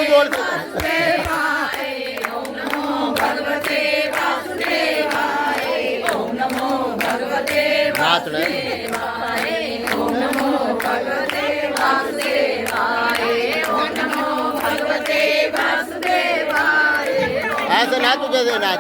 तुम बोल के रात ऐसे ना तुझे देना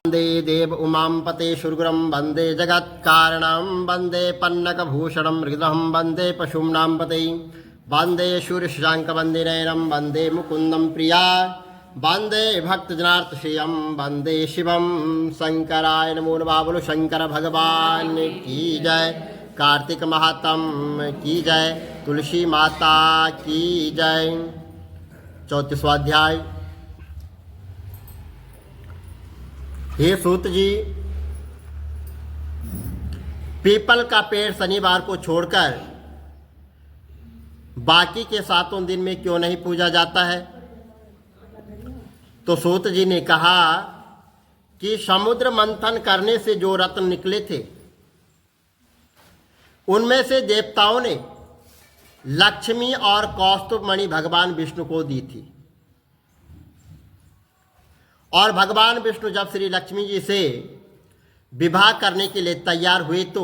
वंदे देव उमां पते शुर्गुरं वंदे जगत्कारणं वंदे पन्नकभूषणं हृदयं वंदे पशूनां पते वंदे सूर्यशशाङ्कवन्दिनयनं वंदे मुकुन्दं प्रिया वंदे भक्तजनार्तश्रियं वंदे शिवं शंकराय नमो नमः। बोलो शंकर भगवान की जय, कार्तिक महात्म की जय, तुलसी माता की जय। 34वां अध्याय। हे सूत जी, पीपल का पेड़ शनिवार को छोड़कर बाकी के 7 दिन में क्यों नहीं पूजा जाता है? तो सूत जी ने कहा कि समुद्र मंथन करने से जो रत्न निकले थे उनमें से देवताओं ने लक्ष्मी और कौस्तुभ मणि भगवान विष्णु को दी थी, और भगवान विष्णु जब श्री लक्ष्मी जी से विवाह करने के लिए तैयार हुए तो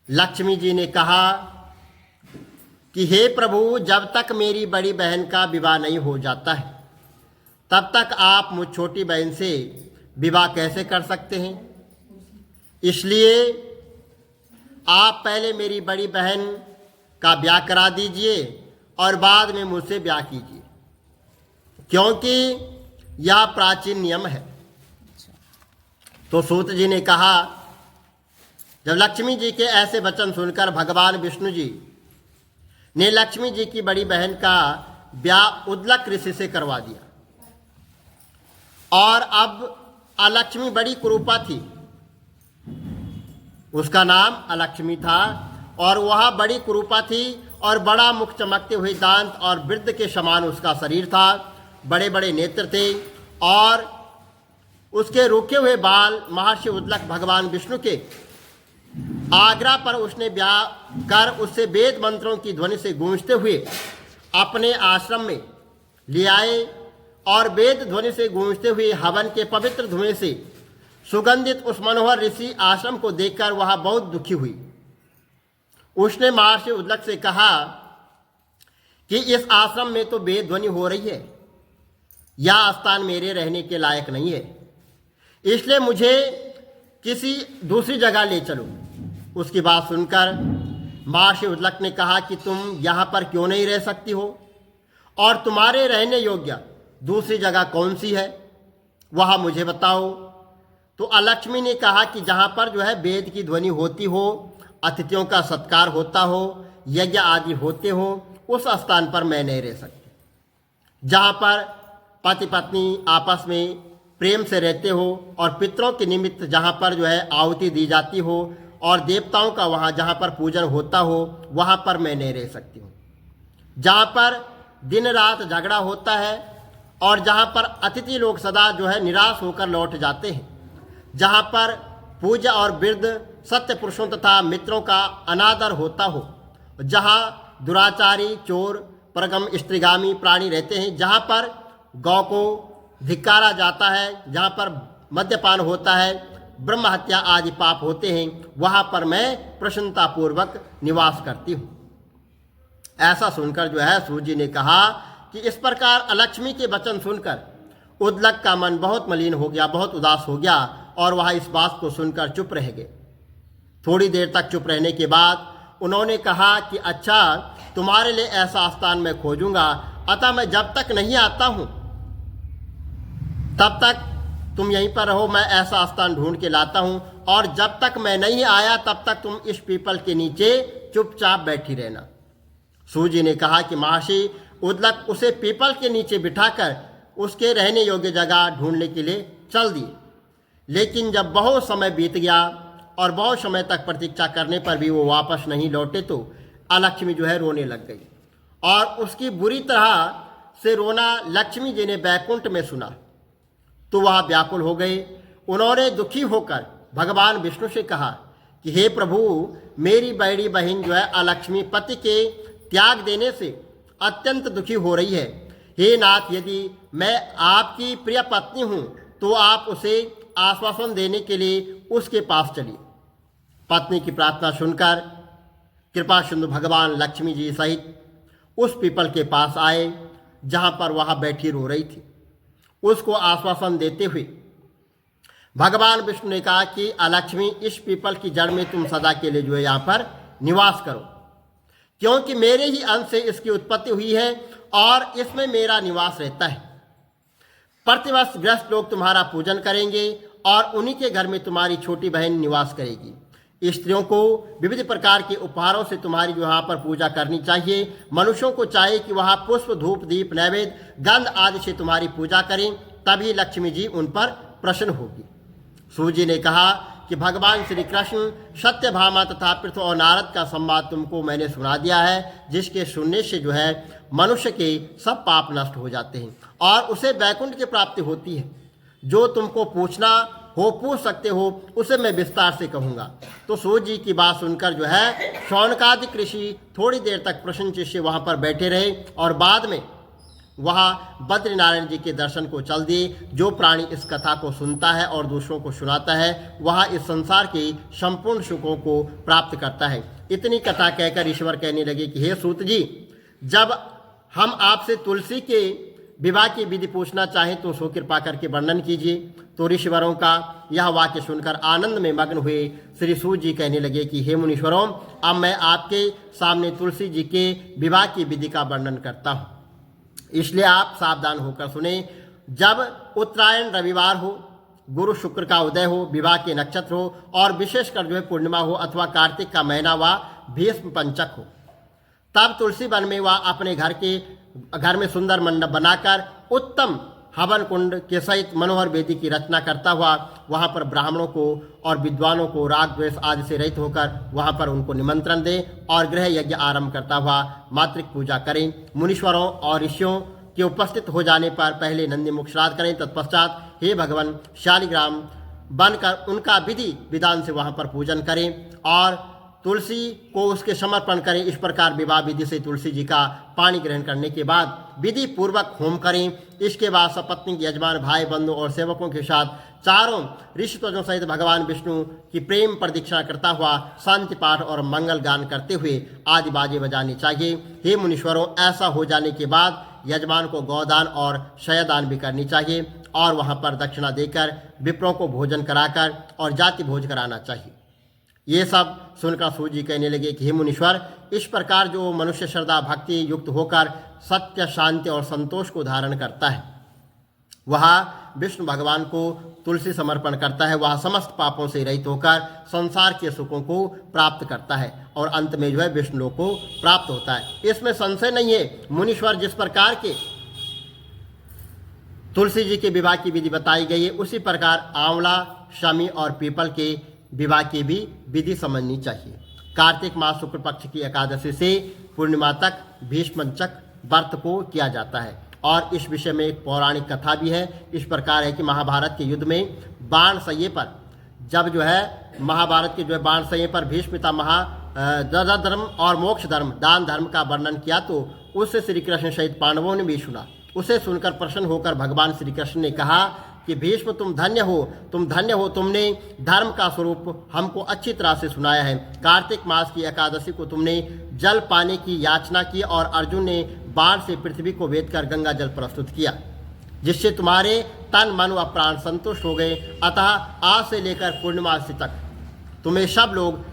लक्ष्मी जी ने कहा कि हे प्रभु, जब तक मेरी बड़ी बहन का विवाह नहीं हो जाता है तब तक आप मुझ छोटी बहन से विवाह कैसे कर सकते हैं? इसलिए आप पहले मेरी बड़ी बहन का ब्याह करा दीजिए और बाद में मुझसे ब्याह कीजिए, क्योंकि यह प्राचीन नियम है। तो सूत जी ने कहा, जब लक्ष्मी जी के ऐसे वचन सुनकर भगवान विष्णु जी ने लक्ष्मी जी की बड़ी बहन का ब्याह उद्लक ऋषि से करवा दिया, और अब अलक्ष्मी बड़ी कुरूपा थी, उसका नाम अलक्ष्मी था, और वह बड़ी कुरूपा थी और बड़ा मुख चमकते हुए दांत और वृद्ध के समान उसका शरीर था, बड़े बड़े नेत्र थे, और उसके रूखे हुए बाल महर्षि उद्लक भगवान विष्णु के आग्रह पर उसने ब्याह कर उससे वेद मंत्रों की ध्वनि से गूंजते हुए अपने आश्रम में ले आए, और वेद ध्वनि से गूंजते हुए हवन के पवित्र धुएं से सुगंधित उस मनोहर ऋषि आश्रम को देखकर वह बहुत दुखी हुई। उसने महर्षि उद्लक से कहा कि इस आश्रम में तो वेद ध्वनि हो रही है, यह स्थान मेरे रहने के लायक नहीं है, इसलिए मुझे किसी दूसरी जगह ले चलो। उसकी बात सुनकर महर्षि उद्लक ने कहा कि तुम यहाँ पर क्यों नहीं रह सकती हो, और तुम्हारे रहने योग्य दूसरी जगह कौन सी है, वह मुझे बताओ। तो अलक्ष्मी ने कहा कि जहाँ पर जो है वेद की ध्वनि होती हो, अतिथियों का सत्कार होता हो, यज्ञ आदि होते हो, उस स्थान पर मैं नहीं रह सकती। जहाँ पर पति पत्नी आपस में प्रेम से रहते हो, और पितरों के निमित्त जहाँ पर जो है आहुति दी जाती हो, और देवताओं का वहाँ जहाँ पर पूजन होता हो, वहाँ पर मैं नहीं रह सकती हूँ। जहाँ पर दिन रात झगड़ा होता है, और जहाँ पर अतिथि लोग सदा जो है निराश होकर लौट जाते हैं, जहाँ पर पूजा और वृद्ध सत्य पुरुषों तथा मित्रों का अनादर होता हो, जहाँ दुराचारी चोर परगम स्त्रीगामी प्राणी रहते हैं, जहाँ पर गौ को धिक्कारा जाता है, जहाँ पर मद्यपान होता है, ब्रह्म हत्या आदि पाप होते हैं, वहाँ पर मैं प्रसन्नतापूर्वक निवास करती हूँ। ऐसा सुनकर जो है सूत जी ने कहा कि इस प्रकार अलक्ष्मी के वचन सुनकर उद्लक का मन बहुत मलिन हो गया, बहुत उदास हो गया, और वह इस बात को सुनकर चुप रह गए। थोड़ी देर तक चुप रहने के बाद उन्होंने कहा कि अच्छा, तुम्हारे लिए ऐसा स्थान मैं खोजूंगा, अतः मैं जब तक नहीं आता हूँ तब तक तुम यहीं पर रहो, मैं ऐसा स्थान ढूंढ के लाता हूँ, और जब तक मैं नहीं आया तब तक तुम इस पीपल के नीचे चुपचाप बैठी रहना। सूत जी ने कहा कि महर्षि उद्लक उसे पीपल के नीचे बिठाकर उसके रहने योग्य जगह ढूंढने के लिए चल दिए। लेकिन जब बहुत समय बीत गया और बहुत समय तक प्रतीक्षा करने पर भी वो वापस नहीं लौटे तो अलक्ष्मी जो है रोने लग गई, और उसकी बुरी तरह से रोना लक्ष्मी जी ने बैकुंठ में सुना। तो वह व्याकुल हो गए। उन्होंने दुखी होकर भगवान विष्णु से कहा कि हे प्रभु, मेरी बड़ी बहन जो है अलक्ष्मी पति के त्याग देने से अत्यंत दुखी हो रही है। हे नाथ, यदि मैं आपकी प्रिय पत्नी हूँ तो आप उसे आश्वासन देने के लिए उसके पास चलिए। पत्नी की प्रार्थना सुनकर कृपा सिंधु भगवान लक्ष्मी जी सहित उस पीपल के पास आए जहाँ पर वह बैठी रो रही थी। उसको आश्वासन देते हुए भगवान विष्णु ने कहा कि अलक्ष्मी, इस पीपल की जड़ में तुम सदा के लिए जो है यहाँ पर निवास करो, क्योंकि मेरे ही अंश से इसकी उत्पत्ति हुई है और इसमें मेरा निवास रहता है। प्रतिवर्ष गृहस्थ लोग तुम्हारा पूजन करेंगे और उन्हीं के घर में तुम्हारी छोटी बहन निवास करेगी। स्त्रियों को विविध प्रकार के उपहारों से तुम्हारी जो यहाँ पर पूजा करनी चाहिए। मनुष्यों को चाहिए कि वह पुष्प, धूप, दीप, नैवेद्य, गंध आदि से तुम्हारी पूजा करें, तभी लक्ष्मी जी उन पर प्रसन्न होगी। सूर्य जी ने कहा कि भगवान श्री कृष्ण, सत्यभामा तथा पृथु और नारद का संवाद तुमको मैंने सुना दिया है, जिसके सुनने से जो है मनुष्य के सब पाप नष्ट हो जाते हैं और उसे वैकुंठ की प्राप्ति होती है। जो तुमको पूछना हो पूछ सकते हो, उसे मैं विस्तार से कहूँगा। तो सूर्य जी की बात सुनकर जो है शौनकादि ऋषि थोड़ी देर तक प्रसन्न से वहाँ पर बैठे रहे और बाद में वहाँ बद्रीनारायण जी के दर्शन को चल दिए। जो प्राणी इस कथा को सुनता है और दूसरों को सुनाता है, वह इस संसार के संपूर्ण सुखों को प्राप्त करता है। इतनी कथा कहकर ईश्वर कहने लगे कि हे सूत जी, जब हम आपसे तुलसी के विवाह की विधि पूछना चाहें तो सो कृपा करके वर्णन कीजिए। तो ऋषिवरों का यह वाक्य सुनकर आनंद में मग्न हुए श्री सूत जी कहने लगे कि हे मुनीश्वरों, अब मैं आपके सामने तुलसी जी के विवाह की विधि का वर्णन करता हूँ, इसलिए आप सावधान होकर सुने। जब उत्तरायण रविवार हो, गुरु शुक्र का उदय हो, विवाह के नक्षत्र हो और विशेषकर जो है पूर्णिमा हो अथवा कार्तिक का महीना व भीष्म पंचक हो, तब तुलसी वन में वह अपने घर में सुंदर मंडप बनाकर उत्तम हवन कुंड के सहित मनोहर वेदी की रचना करता हुआ वहाँ पर ब्राह्मणों को और विद्वानों को राग द्वेष आदि से रहित होकर वहाँ पर उनको निमंत्रण दे और गृह यज्ञ आरंभ करता हुआ मातृक पूजा करें। मुनीश्वरों और ऋषियों के उपस्थित हो जाने पर पहले नंदी मुख श्राद्ध करें, तत्पश्चात हे भगवान शालिग्राम बनकर उनका विधि विधान से वहाँ पर पूजन करें और तुलसी को उसके समर्पण करें। इस प्रकार विवाह विधि से तुलसी जी का पानी ग्रहण करने के बाद विधि पूर्वक होम करें। इसके बाद सपत्नी, यजमान, भाई बंधु और सेवकों के साथ चारों ऋषिध्वजों सहित भगवान विष्णु की प्रेम प्रदक्षिणा करता हुआ शांति पाठ और मंगल गान करते हुए आदि बाजे बजाने चाहिए। हे मुनीश्वरों, ऐसा हो जाने के बाद यजमान को गौदान और शयदान भी करनी चाहिए और वहाँ पर दक्षिणा देकर विप्रों को भोजन कराकर और जाति भोज कराना चाहिए। ये सब सुनकर सूर्य जी कहने लगे कि हे मुनीश्वर, इस प्रकार जो मनुष्य श्रद्धा भक्ति युक्त होकर सत्य, शांति और संतोष को धारण करता है, वह विष्णु भगवान को तुलसी समर्पण करता है, वह समस्त पापों से रहित होकर संसार के सुखों को प्राप्त करता है और अंत में जो है विष्णु लोक को प्राप्त होता है। इसमें संशय नहीं है। मुनीश्वर, जिस प्रकार के तुलसी जी के विवाह की विधि बताई गई है, उसी प्रकार आंवला, शमी और पीपल के विवाह की भी विधि समझनी चाहिए। कार्तिक मास शुक्ल पक्ष की एकादशी से पूर्णिमा तक भीष्म पंचक व्रत को किया जाता है और इस विषय में एक पौराणिक कथा भी है। इस प्रकार है कि महाभारत के युद्ध में बाण सయ్యे पर जब जो है महाभारत के जो है बाण सయ్యे पर भीष्म पितामह धर्म और मोक्ष धर्म, दान धर्म का वर्णन किया, तो उससे श्री कृष्ण सहित पांडवों ने भी सुना। उसे सुनकर प्रसन्न होकर भगवान श्री कृष्ण ने कहा कि भीष्म, तुम धन्य हो, तुमने धर्म का स्वरूप हमको अच्छी तरह से सुनाया है। कार्तिक मास की एकादशी को तुमने जल पाने की याचना की और अर्जुन ने बाण से पृथ्वी को वेद कर गंगा जल प्रस्तुत किया, जिससे तुम्हारे तन, मन व प्राण संतुष्ट हो गए। अतः आज से लेकर पूर्णिमा तक तुम्हें सब लोग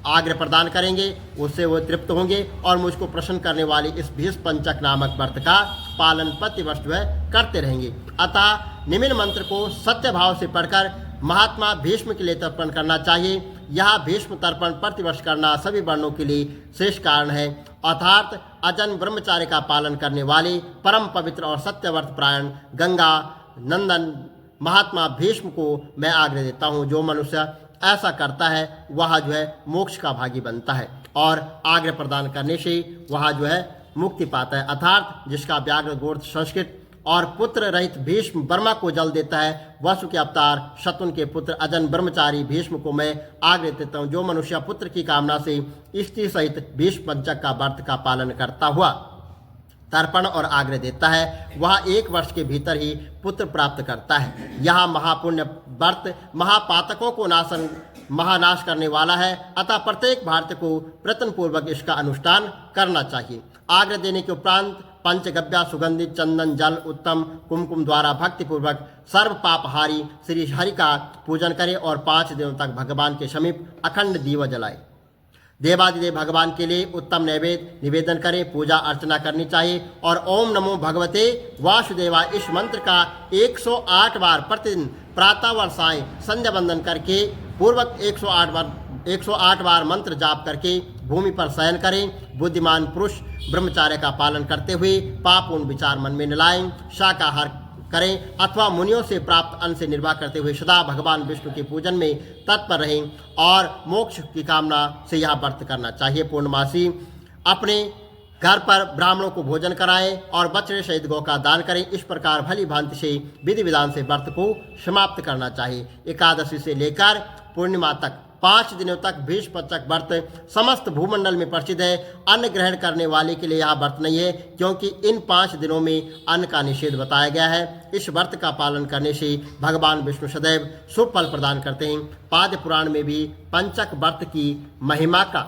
आग्रह प्रदान करेंगे, उससे वो तृप्त होंगे और मुझको प्रसन्न करने वाले इस भीष्म पंचक नामक व्रत का पालन प्रतिवर्ष जो है करते रहेंगे। अतः निम्न मंत्र को सत्य भाव से पढ़कर महात्मा भीष्म के लिए तर्पण करना चाहिए। यह भीष्म तर्पण प्रतिवर्ष करना सभी वर्णों के लिए श्रेष्ठ कारण है। अर्थात अजन ब्रह्मचार्य का पालन करने वाले परम पवित्र और सत्यव्रत प्रायण गंगा नंदन महात्मा भीष्म को मैं आग्रह देता हूँ। जो मनुष्य ऐसा करता है वह जो है मोक्ष का भागी बनता है और आग्रह प्रदान करने से वह जो है मुक्ति पाता है। अर्थात जिसका व्याघ्र गोत्र संस्कृत और पुत्र रहित भीष्म वर्मा को जल देता है, वसु के अवतार शतुन के पुत्र अजन ब्रह्मचारी भीष्म को मैं आग्रह देता हूँ। जो मनुष्य पुत्र की कामना से स्त्री सहित भीष्म पंचक का व्रत का पालन करता हुआ तर्पण और आग्रह देता है, वह 1 वर्ष के भीतर ही पुत्र प्राप्त करता है। यह महापुण्य व्रत महापातकों को महानाश करने वाला है, अतः प्रत्येक भारतीय को प्रयत्न पूर्वक इसका अनुष्ठान करना चाहिए। आग्रह देने के उपरांत पंचगव्या सुगंधित चंदन जल उत्तम कुमकुम द्वारा भक्तिपूर्वक सर्व पापहारी श्री हरि का पूजन करें और 5 दिनों तक भगवान के समीप अखंड दीवा जलाए। देवादिदेव भगवान के लिए उत्तम नैवेद्य निवेदन करें, पूजा अर्चना करनी चाहिए और ओम नमो भगवते वासुदेवाय इस मंत्र का 108 बार प्रतिदिन प्रातः व सायं संध्या वंदन करके पूर्वक 108 बार मंत्र जाप करके भूमि पर शयन करें। बुद्धिमान पुरुष ब्रह्मचार्य का पालन करते हुए पापूर्ण विचार मन में न लाएं, शाकाहार करें अथवा मुनियों से प्राप्त अन्न से निर्वाह करते हुए सदा भगवान विष्णु के पूजन में तत्पर रहें और मोक्ष की कामना से यह व्रत करना चाहिए। पूर्णमासी अपने घर पर ब्राह्मणों को भोजन कराएं और बछड़े सहित गौ का दान करें। इस प्रकार भली भांति से विधि विधान से व्रत को समाप्त करना चाहिए। एकादशी से लेकर पूर्णिमा तक 5 दिनों तक भीष्म पंचक व्रत समस्त भूमंडल में प्रसिद्ध है। अन्न ग्रहण करने वाले के लिए यह व्रत नहीं है, क्योंकि इन 5 दिनों में अन्न का निषेध बताया गया है। इस व्रत का पालन करने से भगवान विष्णु सदैव शुभ फल प्रदान करते हैं। पाद्य पुराण में भी पंचक व्रत की महिमा का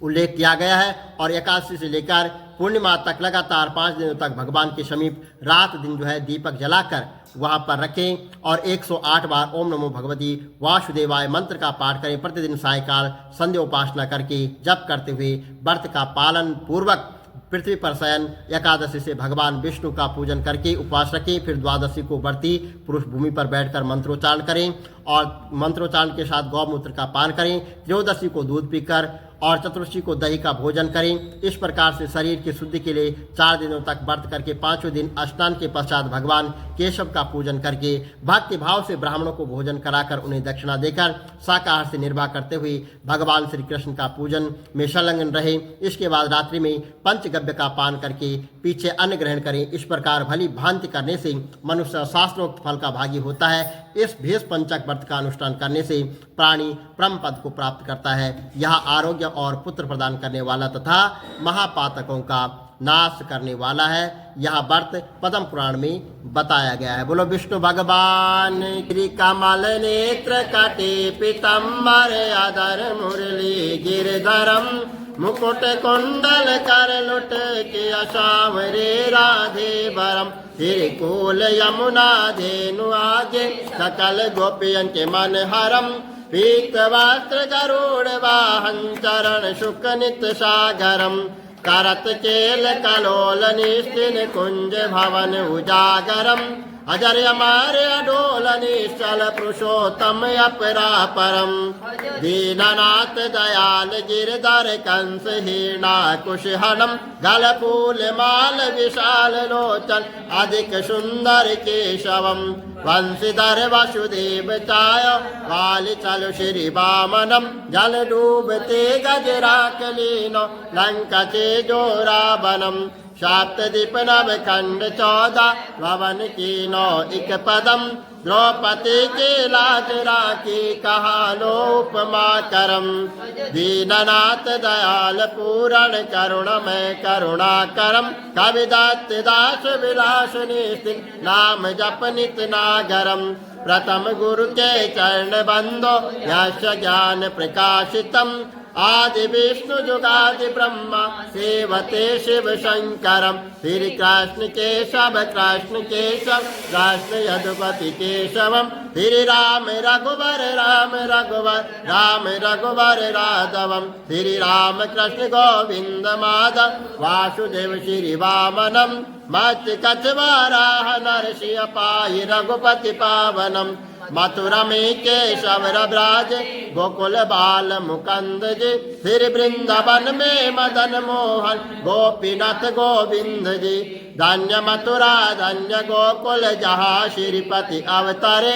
उल्लेख किया गया है और एकादशी से लेकर पूर्णिमा तक लगातार 5 दिनों तक भगवान के समीप रात दिन दीपक जलाकर वहाँ पर रखें और 108 बार ओम नमो भगवती वासुदेवाय मंत्र का पाठ करें। प्रतिदिन सायकाल संध्या उपासना करके जप करते हुए व्रत का पालन पूर्वक पृथ्वी पर शयन एकादशी से भगवान विष्णु का पूजन करके उपवास रखें। फिर द्वादशी को व्रती पुरुष भूमि पर बैठकर मंत्रोच्चारण करें और मंत्रोच्चारण के साथ गौमूत्र का पान करें। त्रयोदशी को दूध पीकर और चतुर्दशी को दही का भोजन करें। इस प्रकार से शरीर की शुद्धि के लिए 4 दिनों तक व्रत करके 5वें दिन स्नान के पश्चात भगवान केशव का पूजन करके भक्ति भाव से ब्राह्मणों को भोजन कराकर उन्हें दक्षिणा देकर शाकाहार से निर्वाह करते हुए भगवान श्री कृष्ण का पूजन में संलग्न रहे। इसके बाद रात्रि में पंचगव्य का पान करके पीछे अन्न ग्रहण करें। इस प्रकार भली भांति करने से मनुष्य शास्त्रोक्त फल का भागी होता है। इस भीष्म पंचक व्रत का अनुष्ठान करने से प्राणी परम पद को प्राप्त करता है। यह आरोग्य और पुत्र प्रदान करने वाला तथा महापातकों का नाश करने वाला है। यह व्रत पद्म पुराण में बताया गया है। बोलो विष्णु भगवान श्री कमल नेत्र कटे पीतम्बर अधर मुरली गिरधरम मुकुट कुंडल कर लुट के असावरे राधे बरम तिरकुल यमुना धेनु आगे सकल गोपियन के मन हरम पीत वस्त्र गरुड़ वाहन चरण शुक नित सागरम करत केल कलोल निश्चिन कुंज भवन उजागरम अजर अमर अडोल निश्चल पुरुषोत्तम अपरापरम दीननाथ दयाल गिरधर कंस हीना कुशहनम गलफूल माल विशाल लोचन अधिक सुंदर केशवम वंशीधर वसुदेव चाय वाली चल श्री वामनम जल डूबते गजराक लीनो लंका चे जो रावणम सप्तदीप नव खंड 14 भवन कीनो इक पदम द्रौपदी के लाज राखी कहा लोपमा करम दीननाथ दयाल पूरण करुणमय करुणा करम कविदत्त दास विलास निस्तिन नाम जप नित नागरम प्रथम गुरु के चरण बंदो यश ज्ञान प्रकाशितम आदि विष्णु जुगादि ब्रह्मा सेवते शिव शंकरम श्री कृष्ण केशव कृष्ण केशव कृष्ण यदुपति केशवम श्री राम रघुवर राम रघुवर राम रघुवर राघवम श्री राम कृष्ण गोविंद माधव वासुदेव श्री वामनम मत्स्य कछवाराह नरसिंह पाहि रघुपति पावनम मथुरा में केशव ब्राज गोकुल बाल मुकंद जी फिर वृंदावन में मदन मोहन गोपीनाथ गोविंद जी धन्य मथुरा धन्य गोकुल जहाँ श्रीपति अवतरे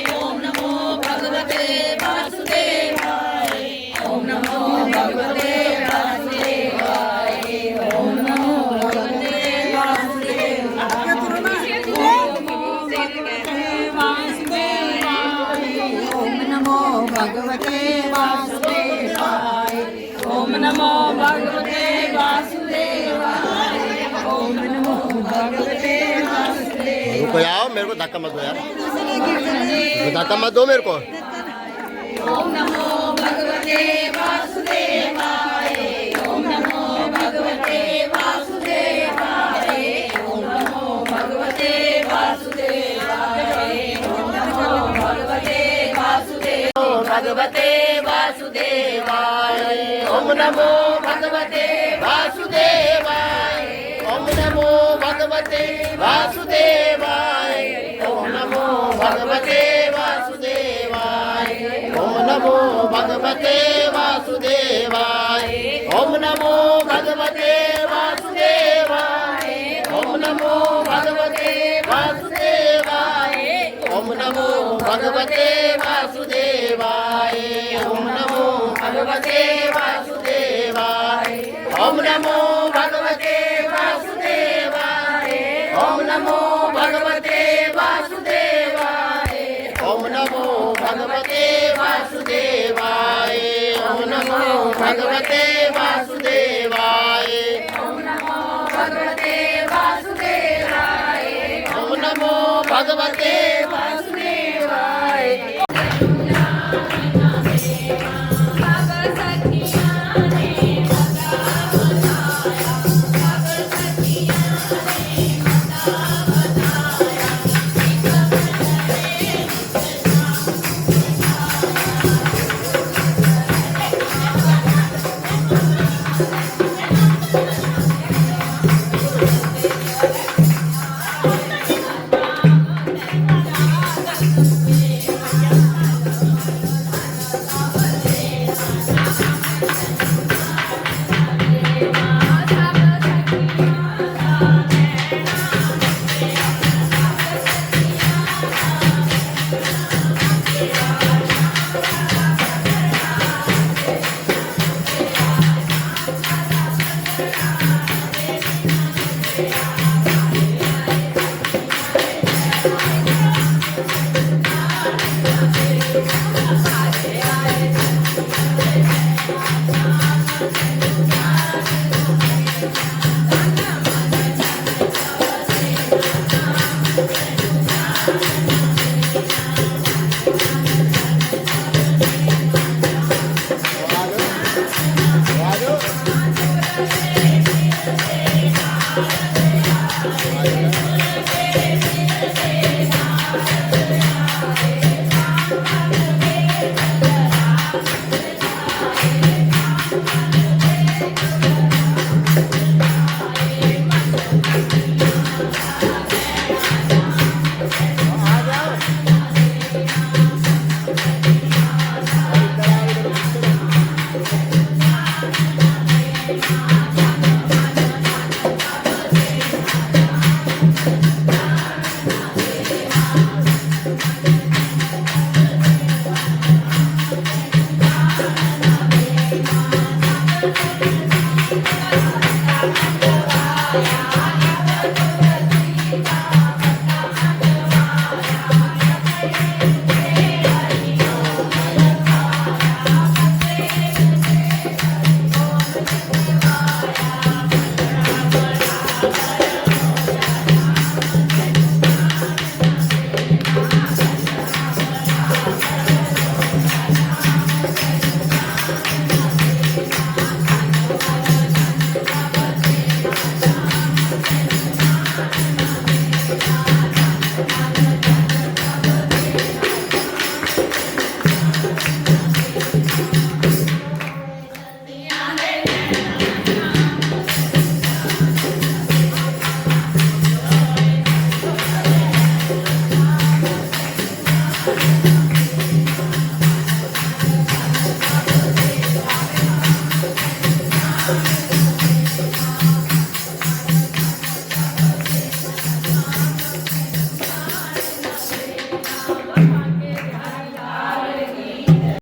भगवते वासुदेवाय ओम नमो भगवते वासुदेवाय ओम नमो भगवते वासुदेवाय रुको आओ, मेरे को धक्का मत दो यार, धक्का मत दो मेरे को। ओम नमो भगवते वासुदेवाय ओम नमो भगवते वासुदेवाय ओम नमो भगवते वासुदेवाय ओम नमो भगवते वासुदेवाय भगवते वासुदेवाय ओम नमो भगवते वासुदेवाय, ओम नमो भगवते वासुदेवाय, ओम नमो भगवते वासुदेवाय, ओम नमो भगवते वासुदेवाय, ओम नमो भगवते वासुदेवाय, ओम नमो भगवते वासुदेवाय, ओम नमो भगवते वासुदेवाय, ओम नमो भगवते वासुदेवाय, ओम नमो भगवते वासुदेवाय, ओम नमो भगवते वासुदेवाय, ओम नमो भगवते वासुदेवाय, ओम नमो भगवते वासुदेवाय, ओम नमो भगवते वासुदेवाय ओम नमो भगवते वासुदेवाय